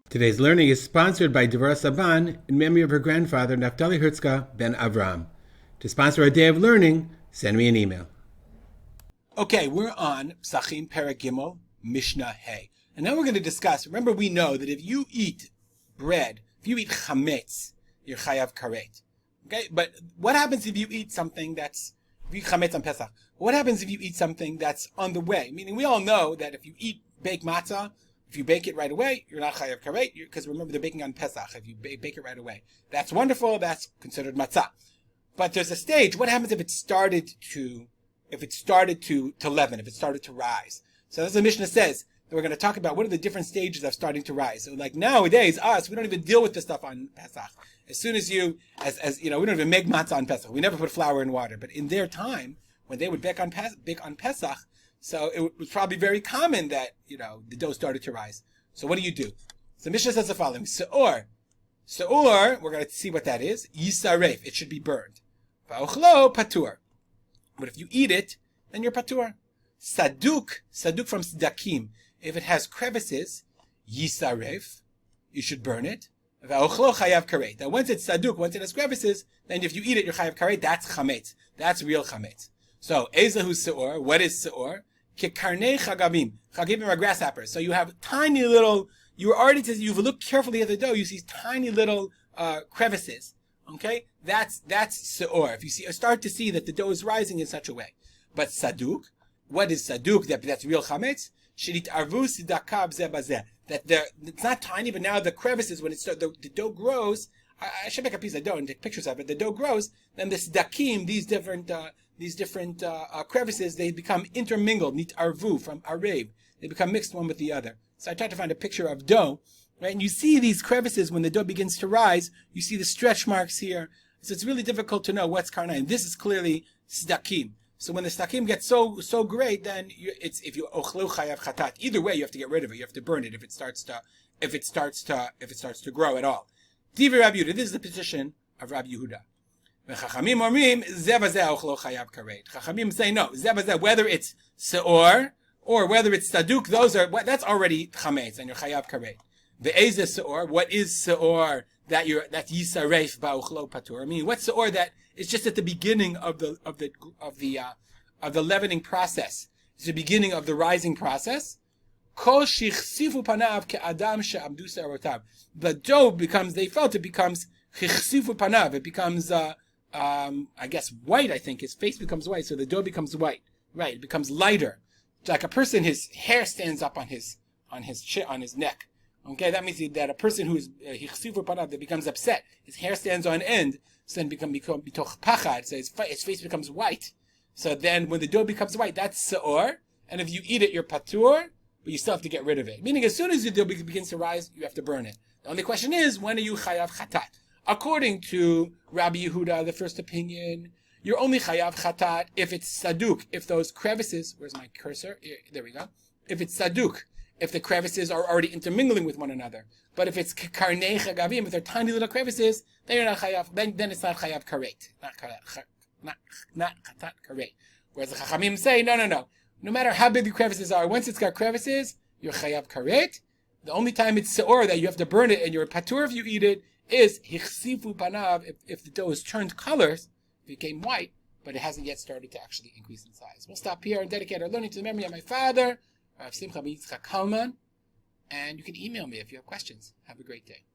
Today's learning is sponsored by Devorah Saban in memory of her grandfather, Naftali Hertzka ben Avram. To sponsor a day of learning, send me an email. Okay, we're on Pesachim Perek Gimel, Mishnah Hey. And now we're going to discuss, remember we know that if you eat bread, if you eat Chametz, you're chayav karet. Okay, but what happens if you eat something that's, if you eat Chametz on Pesach, what happens if you eat something that's on the way? Meaning we all know that if you eat baked matzah, if you bake it right away, you're not chayav karet, because remember they're baking on Pesach. If you bake it right away, that's wonderful, that's considered matzah. But there's a stage, what happens if it started to leaven, if it started to rise? So as the Mishnah says, that we're going to talk about what are the different stages of starting to rise. So like nowadays, we don't even deal with this stuff on Pesach. As soon as you, as you know, we don't even make matzah on Pesach. We never put flour in water. But in their time, when they would bake on Pesach, so it was probably very common that, the dough started to rise. So what do you do? So Mishnah says the following. Se'or, we're going to see what that is. Yisaref, it should be burned. Va'ochlo patur. But if you eat it, then you're patur. Saduk from sdakim. If it has crevices, yisaref, you should burn it. Va'ochlo chayav karet. Now once it's saduk, once it has crevices, then if you eat it, you're chayav karet. That's chametz. That's real chametz. So ezahu seor. What is seor? Kekarnei chagavim. Chagavim are grasshoppers. So you have tiny little. You've looked carefully at the dough. You see tiny little crevices. Okay, that's seor. If you start to see that the dough is rising in such a way. But saduk. What is saduk? That's real chametz. That it's not tiny, but now the crevices, when the dough grows, I should make a piece of dough and take pictures of it. The dough grows, then the sdakim, these different crevices, they become intermingled. Nit arvu from arev, they become mixed one with the other. So I tried to find a picture of dough, right? And you see these crevices when the dough begins to rise. You see the stretch marks here. So it's really difficult to know what's karnaim. This is clearly sdakim. So when the stakim gets so great, then if you ochlu chayav chatat. Either way, you have to get rid of it. You have to burn it if it starts to grow at all. Divi Rabbi Yehuda. This is the position of Rabbi Yehuda. Chachamim omrim zevazeh ochlo chayav karet. Chachamim say no. Zevazeh, whether it's seor or whether it's saduk, that's already chametz and you're chayav karet. Ve'ezeh seor. What is seor that's yisaref ba'ochlo patur? I mean, what's seor that? It's just at the beginning of the leavening process. It's the beginning of the rising process. The dough becomes chichsifu panav. It becomes I guess white. I think his face becomes white, so the dough becomes white. Right, it becomes lighter. It's like a person, his hair stands up on his neck. Okay, that means that a person who's chichsifu panav, that becomes upset, his hair stands on end. So then become bitoch pachad. So his face becomes white. So then when the dough becomes white, that's seor. And if you eat it, you're patur, but you still have to get rid of it. Meaning as soon as the dough begins to rise, you have to burn it. The only question is, when are you chayav chatat? According to Rabbi Yehuda, the first opinion, you're only chayav chatat if it's saduk. If those crevices, where's my cursor? There we go. If it's saduk, if the crevices are already intermingling with one another. But if it's karnei chagavim, if they're tiny little crevices, then you're not chayav. Then it's not chayav karet, not chatat karet. Whereas the chachamim say, no. No matter how big the crevices are, once it's got crevices, you're chayav karet. The only time it's seor that you have to burn it and you're patur if you eat it is hichsifu panav. If the dough has turned colors, it became white, but it hasn't yet started to actually increase in size. We'll stop here and dedicate our learning to the memory of my father, Rav Simcha ben Yitzchak Kalman. And you can email me if you have questions. Have a great day.